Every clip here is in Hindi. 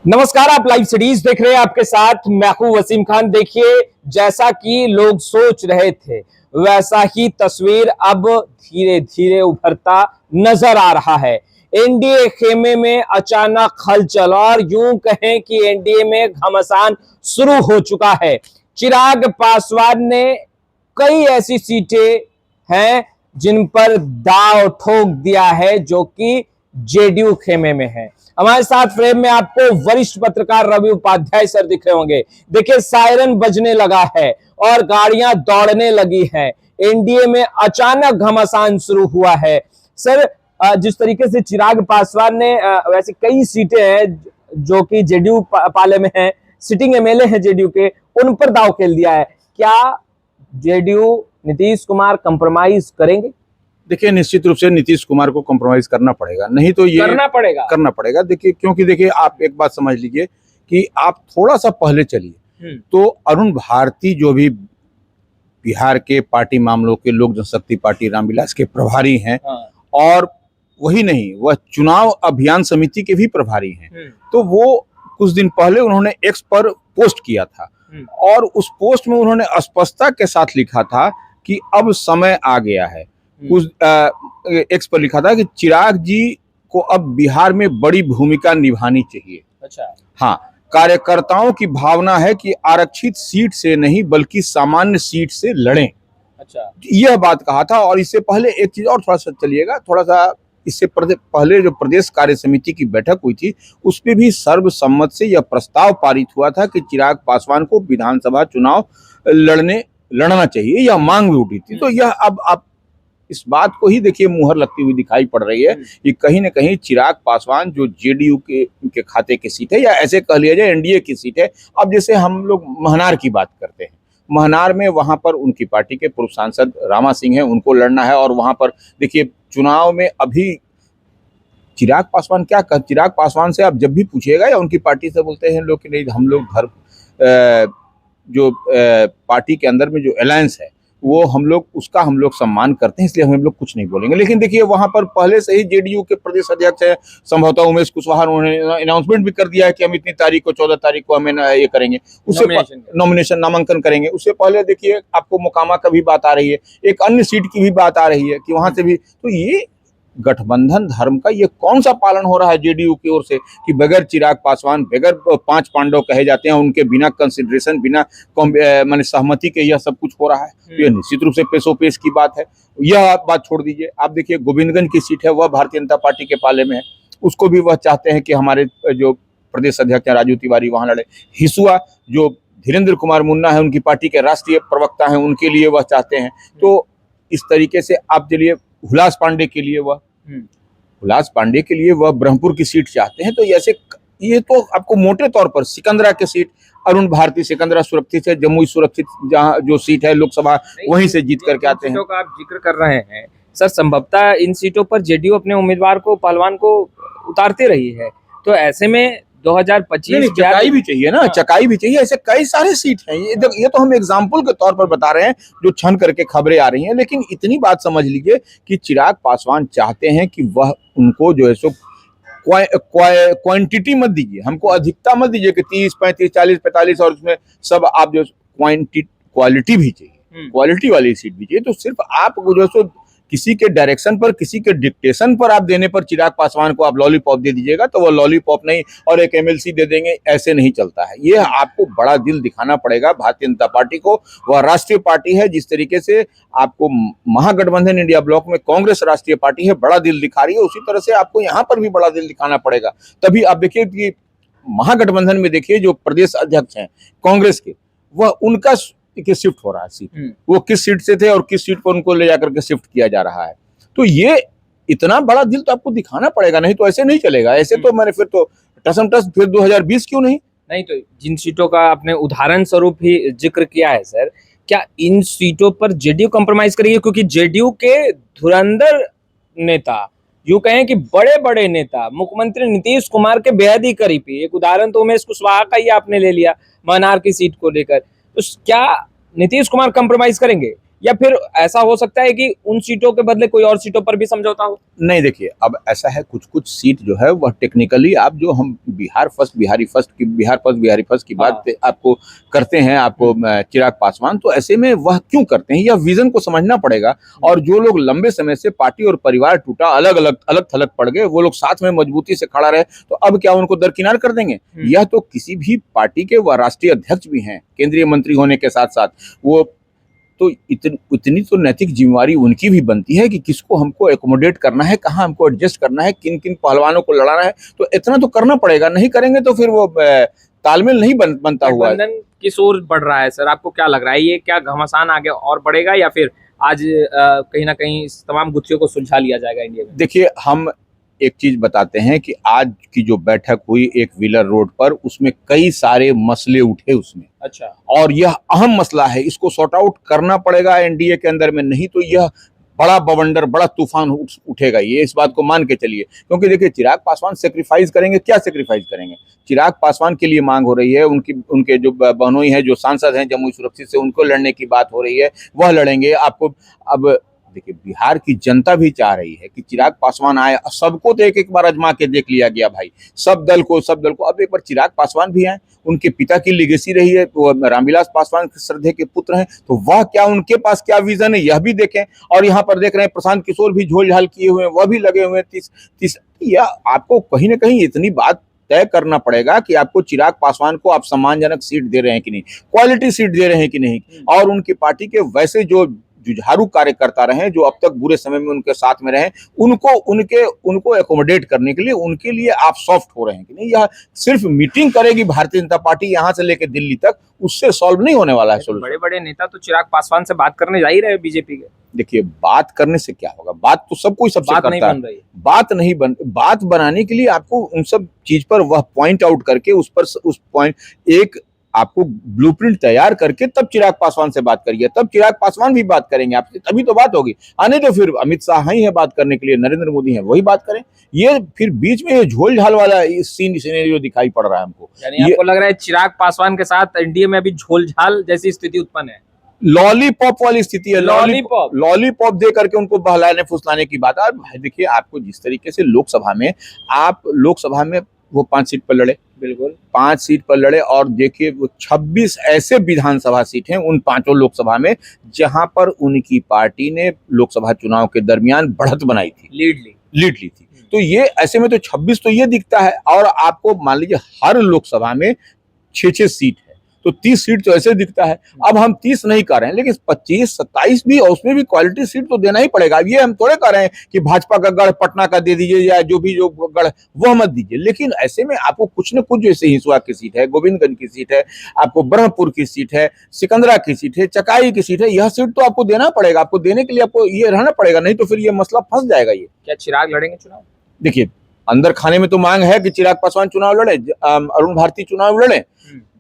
नमस्कार, आप लाइव सिटीज देख रहे हैं। आपके साथ मैं हूं वसीम खान। देखिए, जैसा कि लोग सोच रहे थे वैसा ही तस्वीर अब धीरे धीरे उभरता नजर आ रहा है। एनडीए खेमे में अचानक हलचल और यूं कहें कि एनडीए में घमासान शुरू हो चुका है। चिराग पासवान ने कई ऐसी सीटें हैं जिन पर दांव ठोक दिया है जो कि जेडीयू खेमे में है। हमारे साथ फ्रेम में आपको वरिष्ठ पत्रकार रवि उपाध्याय सर दिख रहे होंगे। देखिए, सायरन बजने लगा है और गाड़ियां दौड़ने लगी हैं। एनडीए में अचानक घमासान शुरू हुआ है। सर, जिस तरीके से चिराग पासवान ने वैसे कई सीटें हैं जो कि जेडीयू पाले में हैं, सिटिंग एमएलए हैं जेडीयू के, उन पर दांव खेल दिया है। क्या जेडीयू नीतीश कुमार कंप्रोमाइज करेंगे? देखिए, निश्चित रूप से नीतीश कुमार को कॉम्प्रोमाइज करना पड़ेगा, नहीं तो ये करना पड़ेगा। देखिए, क्योंकि देखिए, आप एक बात समझ लीजिए कि आप थोड़ा सा पहले चलिए तो अरुण भारती जो भी बिहार के पार्टी मामलों के लोक जनशक्ति पार्टी रामविलास के प्रभारी हैं, और वही नहीं, वह चुनाव अभियान समिति के भी प्रभारी हैं। तो वो कुछ दिन पहले उन्होंने एक्स पर पोस्ट किया था और उस पोस्ट में उन्होंने स्पष्टता के साथ लिखा था कि अब समय आ गया है। कुछ एक्स पर लिखा था कि चिराग जी को अब बिहार में बड़ी भूमिका निभानी चाहिए। अच्छा। हाँ, कार्यकर्ताओं की भावना है कि आरक्षित सीट से नहीं बल्कि सामान्य सीट से लड़ें। अच्छा, यह बात कहा था। और इससे पहले एक चीज और थोड़ा सा चलिएगा, थोड़ा सा इससे पहले जो प्रदेश कार्य समिति की बैठक हुई थी उस पर भी सर्वसम्मत से यह प्रस्ताव पारित हुआ था कि चिराग पासवान को विधानसभा चुनाव लड़ना चाहिए, यह मांग भी उठी थी। तो यह अब आप इस बात को ही देखिए मुहर लगती हुई दिखाई पड़ रही है कि कहीं ना कहीं चिराग पासवान जो जेडीयू के खाते की सीट है, या ऐसे कह लिया जाए एनडीए की सीट है। अब जैसे हम लोग महनार की बात करते हैं, महनार में वहां पर उनकी पार्टी के पूर्व सांसद रामा सिंह हैं, उनको लड़ना है। और वहां पर देखिए चुनाव में अभी चिराग पासवान चिराग पासवान से आप जब भी पूछिएगा या उनकी पार्टी से बोलते हैं लोग कि नहीं, हम लोग पार्टी के अंदर में जो अलायंस है वो हम लोग सम्मान करते हैं, इसलिए हम लोग कुछ नहीं बोलेंगे। लेकिन देखिए, वहां पर पहले से ही जेडीयू के प्रदेश अध्यक्ष है संभवतः उमेश कुशवाहा, उन्होंने अनाउंसमेंट भी कर दिया है कि हम इतनी तारीख को 14 तारीख को हमें ये करेंगे, उससे नॉमिनेशन नामांकन करेंगे। उससे पहले देखिए आपको मोकामा का भी बात आ रही है, एक अन्य सीट की भी बात आ रही है कि वहां से भी। तो ये गठबंधन धर्म का ये कौन सा पालन हो रहा है जेडीयू की ओर से कि बगैर चिराग पासवान, बगैर 5 पांडव कहे जाते हैं, उनके बिना कंसिडरेशन, बिना माने सहमति के यह सब कुछ हो रहा है। ये निश्चित रूप से पेशोपेश की बात है। यह बात छोड़ दीजिए, आप देखिए गोविंदगंज की सीट है, वह भारतीय जनता पार्टी के पाले में है, उसको भी वह चाहते हैं कि हमारे जो प्रदेश अध्यक्ष राजू तिवारी वहां लड़े। हिसुआ जो धीरेन्द्र कुमार मुन्ना है, उनकी पार्टी के राष्ट्रीय प्रवक्ता हैं, उनके लिए वह चाहते हैं। तो इस तरीके से आप चलिए हुलास पांडे के लिए वह ब्रह्मपुर की सीट चाहते हैं। तो ऐसे ये तो आपको मोटे तौर पर सिकंदरा की सीट, अरुण भारती सिकंदरा सुरक्षित है, जमुई सुरक्षित, जहां जो सीट है लोकसभा वहीं से जीत करके आते हैं। का आप जिक्र कर रहे हैं सर, संभवतः इन सीटों पर जेडीयू अपने उम्मीदवार को, पहलवान को उतारते रही है। तो ऐसे में 2025 चकाई भी चाहिए ना, चकाई भी चाहिए। ऐसे कई सारे सीट हैं, ये तो हम एग्जाम्पल के तौर पर बता रहे हैं जो छन करके खबरें आ रही हैं। लेकिन इतनी बात समझ लीजिए कि चिराग पासवान चाहते हैं कि वह उनको जो है सो क्वांटिटी मत दीजिए, हमको अधिकता मत दीजिए कि 30, 35, 40, 45 और उसमें सब आप जो क्वालिटी भी चाहिए, क्वालिटी वाली सीट भी चाहिए। तो सिर्फ आप जो सो किसी के डायरेक्शन पर, किसी के डिक्टेशन पर आप देने पर चिराग पासवान को आप लॉलीपॉप दे दीजिएगा तो वो लॉलीपॉप नहीं और एक एमएलसी दे देंगे, ऐसे नहीं चलता है। ये आपको बड़ा दिल दिखाना पड़ेगा भारतीय जनता पार्टी को। वह राष्ट्रीय पार्टी है, जिस तरीके से आपको महागठबंधन इंडिया ब्लॉक में कांग्रेस राष्ट्रीय पार्टी है, बड़ा दिल दिखा रही है, उसी तरह से आपको यहाँ पर भी बड़ा दिल दिखाना पड़ेगा। तभी आप देखिए कि महागठबंधन में देखिए जो प्रदेश अध्यक्ष हैं कांग्रेस के, वह उनका कि शिफ्ट हो रहा है सीट, वो किस सीट से थे और किस सीट पर उनको ले जाकर के शिफ्ट किया जा रहा है। तो ये इतना बड़ा दिल तो आपको दिखाना पड़ेगा, नहीं तो ऐसे नहीं चलेगा। ऐसे तो मैंने फिर तो टसम टस फिर 2020 क्यों नहीं। तो जिन सीटों का आपने उदाहरण स्वरूप ही जिक्र किया है सर, क्या इन सीटों पर जेडीयू कंप्रोमाइज करेगी? क्योंकि जेडीयू के धुरंधर नेता, यूं कहें कि बड़े बड़े नेता मुख्यमंत्री नीतीश कुमार के बेहद ही करीबी, एक उदाहरण तो उमेश कुशवाहा का ही आपने ले लिया महनार की सीट को लेकर। तो क्या नीतीश कुमार कंप्रोमाइज करेंगे? या फिर ऐसा हो सकता है कि उन सीटों के बदले कोई और सीटों पर भी समझौता हो? नहीं, देखिए अब ऐसा है, कुछ कुछ सीट जो है वह टेक्निकली आप जो हम बिहार फर्स्ट बिहारी फर्स्ट की बात आपको करते हैं, आपको चिराग पासवान, तो ऐसे में वह क्यों करते हैं, यह विजन को समझना पड़ेगा। और जो लोग लंबे समय से पार्टी और परिवार टूटा, अलग थलग पड़ गए, वो लोग साथ में मजबूती से खड़ा रहे, तो अब क्या उनको दरकिनार कर देंगे? यह तो किसी भी पार्टी के वह राष्ट्रीय अध्यक्ष भी हैं, केंद्रीय मंत्री होने के साथ साथ वो, तो इतनी तो नैतिक जिम्मेवारी उनकी भी बनती है कि किसको हमको एकोमोडेट करना है, कहाँ हमको एडजस्ट करना है, किन किन पहलवानों को लड़ाना है, तो इतना तो करना पड़ेगा। नहीं करेंगे तो फिर वो तालमेल नहीं बनता हुआ है। गठबंधन किस ओर बढ़ रहा है सर, आपको क्या लग रहा है? ये क्या घमासान आगे और बढ़ेगा या फिर आज कहीं ना कहीं इस तमाम गुत्थियों को सुलझा लिया जाएगा इंडिया में? देखिए, हम एक चीज बताते हैं कि आज की जो बैठक हुई एक व्हीलर रोड पर, उसमें कई सारे मसले उठे उसमें। अच्छा। और यह अहम मसला है, इसको सॉर्ट आउट करना पड़ेगा एनडीए के अंदर में, नहीं तो यह बड़ा बवंडर, बड़ा तूफान उठेगा, ये इस बात को मान के चलिए। क्योंकि देखिए, चिराग पासवान सेक्रीफाइस करेंगे, क्या सेक्रीफाइस करेंगे? चिराग पासवान के लिए मांग हो रही है, उनके जो बहनोई हैं, जो सांसद हैं जमुई सुरक्षित से, उनको लड़ने की बात हो रही है, वह लड़ेंगे। आपको अब देखिए, बिहार की जनता भी चाह रही है कि चिराग पासवान आए, सबको तो एक बार आजमा के देख लिया गया भाई, सब दल को, अब एक बार चिराग पासवान भी आए। उनके पिता की लेगेसी रही है, तो रामविलास पासवान श्रद्धेय के पुत्र हैं, तो वह क्या, उनके पास क्या विजन है, यह भी देखें। और यहाँ पर देख रहे हैं प्रशांत किशोर भी झोल झाल किए हुए हैं, वह भी लगे हुए हैं। या आपको कहीं ना कहीं इतनी बात तय करना पड़ेगा कि आपको चिराग पासवान को आप सम्मानजनक सीट दे रहे हैं कि नहीं, क्वालिटी सीट दे रहे हैं कि नहीं, और उनकी पार्टी के वैसे जो जुझारू कार्यकर्ता रहे, जो अब तक बुरे समय में उनके साथ में रहे, उनको एकोमोडेट करने के लिए, उनके लिए आप सॉफ्ट हो रहे हैं कि नहीं। यह सिर्फ मीटिंग करेगी भारतीय जनता पार्टी यहां से लेकर दिल्ली तक, उससे सॉल्व नहीं होने वाला है सोल्यूशन। बड़े बड़े नेता तो चिराग पासवान से बात करने जा ही रहे हैं बीजेपी के। देखिए, बात करने से क्या होगा, बात तो सब कोई सबसे बात करता नहीं है, बन रही। बात बनाने के लिए आपको उन सब चीज पर वह पॉइंट आउट करके, उस पॉइंट एक आपको ब्लूप्रिंट तैयार करके तब चिराग पासवान से बात करिए, तब चिराग पासवान भी बात करेंगे आपसे, तभी तो बात होगी। आने तो फिर अमित शाह ही है बात करने के लिए, नरेंद्र मोदी है, वही बात करें। ये फिर बीच में ये झोल झाल वाला सीनेरियो दिखाई पड़ रहा है हमको। यानी आपको लग रहा है चिराग पासवान के साथ एनडीए में अभी झोल झाल जैसी स्थिति उत्पन्न है? लॉलीपॉप वाली स्थिति है, लॉलीपॉप दे करके उनको बहलाने फुसलाने की बात। और देखिए, आपको जिस तरीके से लोकसभा में वो 5 सीट पर लड़े, बिल्कुल 5 सीट पर लड़े, और देखिए वो 26 ऐसे विधानसभा सीट हैं उन 5 लोकसभा में जहां पर उनकी पार्टी ने लोकसभा चुनाव के दरमियान बढ़त बनाई थी, लीड ली थी। तो ये ऐसे में तो 26 तो ये दिखता है, और आपको मान लीजिए हर लोकसभा में 6-6 सीट है, तो 30 सीट तो ऐसे दिखता है। अब हम 30 नहीं कर रहे हैं, लेकिन 25-27 भी, और उसमें भी क्वालिटी सीट तो देना ही पड़ेगा। अब ये हम थोड़े कर रहे हैं कि भाजपा का गढ़ पटना का दे दीजिए, या जो गढ़ वो मत दीजिए, लेकिन ऐसे में आपको कुछ न कुछ, जैसे हिसुआ की सीट है, गोविंदगंज की सीट है, आपको ब्रह्मपुर की सीट है, सिकंदरा की सीट है, चकाई की सीट है, यह सीट तो आपको देना पड़ेगा। आपको देने के लिए आपको ये रहना पड़ेगा, नहीं तो फिर ये मसला फंस जाएगा। ये क्या चिराग लड़ेंगे चुनाव? देखिए, अंदर खाने में तो मांग है कि चिराग पासवान चुनाव लड़े, अरुण भारती चुनाव लड़े,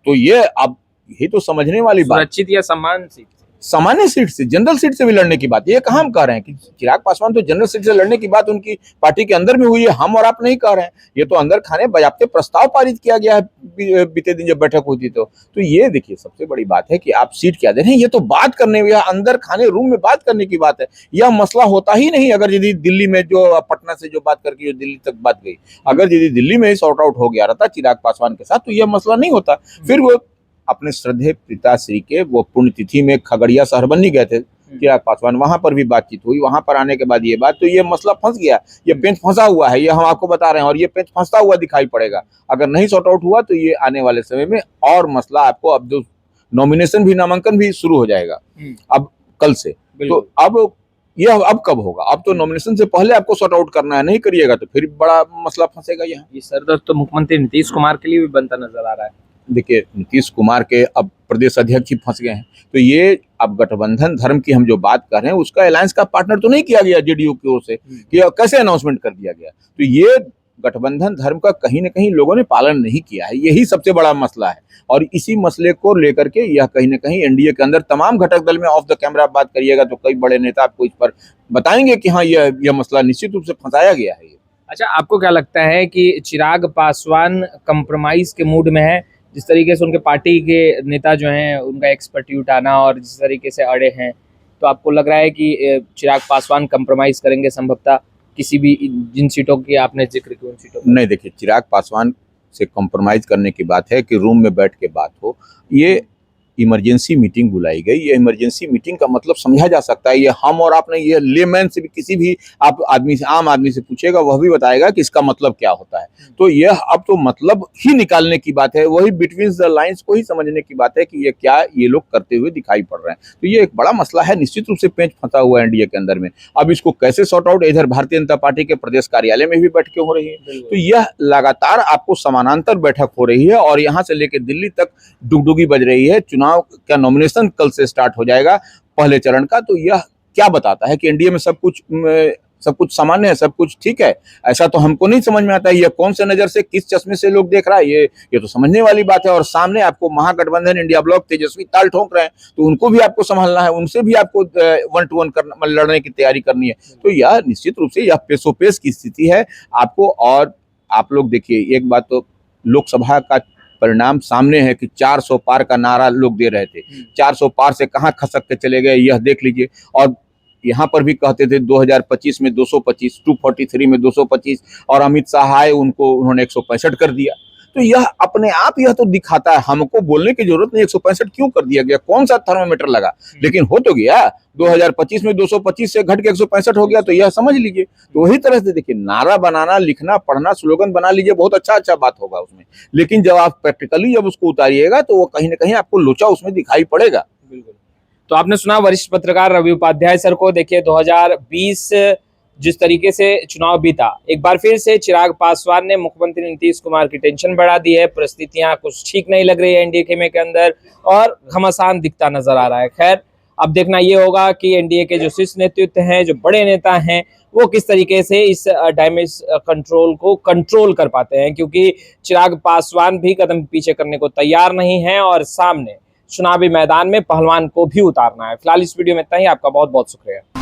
तो ये अब यही तो समझने वाली बात। सुरक्षित या सम्मान सीट? सामान्य सीट से, जनरल सीट से भी लड़ने की बात, ये कहाँ हम कह रहे हैं कि चिराग पासवान तो जनरल सीट से लड़ने की बात उनकी पार्टी के अंदर में हुई है, हम और आप नहीं कह रहे हैं। ये तो अंदर खाने बजाते प्रस्ताव पारित किया गया है बीते दिन जब बैठक हुई थी। तो ये देखिए, सबसे बड़ी बात है कि आप सीट क्या दे रहे हैं, ये तो बात करने, या अंदर खाने रूम में बात करने की बात है। यह मसला होता ही नहीं अगर यदि दिल्ली में, जो पटना से जो बात करके जो दिल्ली तक बात गई, अगर यदि दिल्ली में ही सॉर्ट आउट हो गया रहता चिराग पासवान के साथ, तो यह मसला नहीं होता। फिर वो अपने श्रद्धेय पिताश्री के वो पुण्यतिथि में खगड़िया शहरबन्नी गए थे चिराग पासवान, वहां पर भी बातचीत हुई, वहां पर आने के बाद ये बात, तो ये मसला फंस गया, ये पेंच फंसा हुआ है, ये हम आपको बता रहे हैं, और ये पेंच फंसता हुआ दिखाई पड़ेगा। अगर नहीं सॉर्ट आउट हुआ तो ये आने वाले समय में और मसला आपको, अब जो नॉमिनेशन भी, नामांकन भी शुरू हो जाएगा अब कल से, तो अब कब होगा? अब तो नॉमिनेशन से पहले आपको सॉर्ट आउट करना है, नहीं करिएगा तो फिर बड़ा मसला फंसेगा। यहाँ ये सरदर्द तो मुख्यमंत्री नीतीश कुमार के लिए भी बनता नजर आ रहा है। देखिए, नीतीश कुमार के अब प्रदेश अध्यक्ष ही फंस गए हैं, तो ये अब गठबंधन धर्म की हम जो बात कर रहे हैं, उसका अलायंस का पार्टनर तो नहीं किया गया जेडीयू की ओर से, कि कैसे अनाउंसमेंट कर दिया गया। तो ये गठबंधन धर्म का कहीं ना कहीं लोगों ने पालन नहीं किया है, यही सबसे बड़ा मसला है। और इसी मसले को लेकर के यह कहीं ना कहीं एनडीए के अंदर तमाम घटक दल में, ऑफ द कैमरा बात करिएगा तो कई बड़े नेता आपको इस पर बताएंगे कि हाँ, यह मसला निश्चित रूप से फंसाया गया है। अच्छा, आपको क्या लगता है कि चिराग पासवान कंप्रोमाइज के मूड में है? जिस तरीके से उनके पार्टी के नेता जो हैं, उनका एक्सपर्ट्यूट आना और जिस तरीके से अड़े हैं, तो आपको लग रहा है कि चिराग पासवान कंप्रोमाइज करेंगे संभवतः किसी भी जिन सीटों की आपने जिक्र की उन सीटों पर? नहीं, देखिए, चिराग पासवान से कॉम्प्रोमाइज करने की बात है कि रूम में बैठ के बात हो। ये इमरजेंसी मीटिंग बुलाई गई। ये इमरजेंसी मीटिंग का मतलब समझा जा सकता है, ये हम और आपने, ये लेमैन से भी, किसी भी आप आदमी से, आम आदमी से पूछेगा, वह भी बताएगा कि इसका मतलब क्या होता है। तो यह अब तो मतलब ही निकालने की बात है, वही बिटवीन द लाइंस को ही समझने की बात है कि ये क्या ये लोग करते हुए दिखाई पड़ रहे हैं। तो ये एक बड़ा मसला है, निश्चित रूप से पेंच फंसा हुआ है एनडीए के अंदर में। अब इसको कैसे सॉर्ट आउट, इधर भारतीय जनता पार्टी के प्रदेश कार्यालय में भी बैठकें हो रही है, तो यह लगातार आपको समानांतर बैठक हो रही है और यहाँ से लेकर दिल्ली तक डुगडुगी बज रही है। चुनाव का नॉमिनेशन कल से स्टार्ट हो जाएगा पहले चरण का। तो यह क्या बताता है कि एनडीए में सब कुछ सामान्य है, सब कुछ ठीक है? ऐसा तो हमको नहीं समझ में आता है। ये कौन से नजर से, किस चश्मे से लोग देख रहा है, ये तो समझने वाली बात है। और सामने आपको महागठबंधन, इंडिया ब्लॉक, तेजस्वी ताल ठोक रहे हैं, तो उनको भी आपको संभालना है, उनसे भी आपको 1-to-1 करना, लड़ने की तैयारी करनी है। तो यह निश्चित रूप से यह पेशोपेश की स्थिति है आपको। और आप लोग देखिए, एक बात तो लोकसभा का परिणाम सामने है कि 400 पार का नारा लोग दे रहे थे। 400 पार से कहां खसक के चले गए, यह देख लीजिए। और यहाँ पर भी कहते थे 2025 में 225, 243 में 225, और अमित शाह आए, उन्होंने 165 कर दिया। तो यह अपने आप यह तो दिखाता है, हमको बोलने की जरूरत नहीं 165 क्यों कर दिया गया, कौन सा थर्मामीटर लगा, लेकिन हो तो गया। 2025 में 225 से घट के 165 हो गया, तो यह समझ लीजिए। तो वही तरह से देखिए, नारा बनाना, लिखना, पढ़ना, स्लोगन बना लीजिए, बहुत अच्छा बात होगा उसमें, लेकिन जब आप प्रैक्टिकली जब उसको उतारिएगा तो वो कहीं ना कहीं आपको लोचा उसमें दिखाई पड़ेगा। बिल्कुल। तो आपने सुना वरिष्ठ पत्रकार रवि उपाध्याय सर को। देखिए 2020 जिस तरीके से चुनाव बीता, एक बार फिर से चिराग पासवान ने मुख्यमंत्री नीतीश कुमार की टेंशन बढ़ा दी है। परिस्थितियां कुछ ठीक नहीं लग रही है एनडीए खेमे के अंदर और घमासान दिखता नजर आ रहा है। खैर, अब देखना ये होगा कि एनडीए के जो शीर्ष नेतृत्व हैं, जो बड़े नेता हैं, वो किस तरीके से इस डैमेज कंट्रोल को कंट्रोल कर पाते हैं, क्योंकि चिराग पासवान भी कदम पीछे करने को तैयार नहीं है और सामने चुनावी मैदान में पहलवान को भी उतारना है। फिलहाल इस वीडियो में इतना ही। आपका बहुत बहुत शुक्रिया।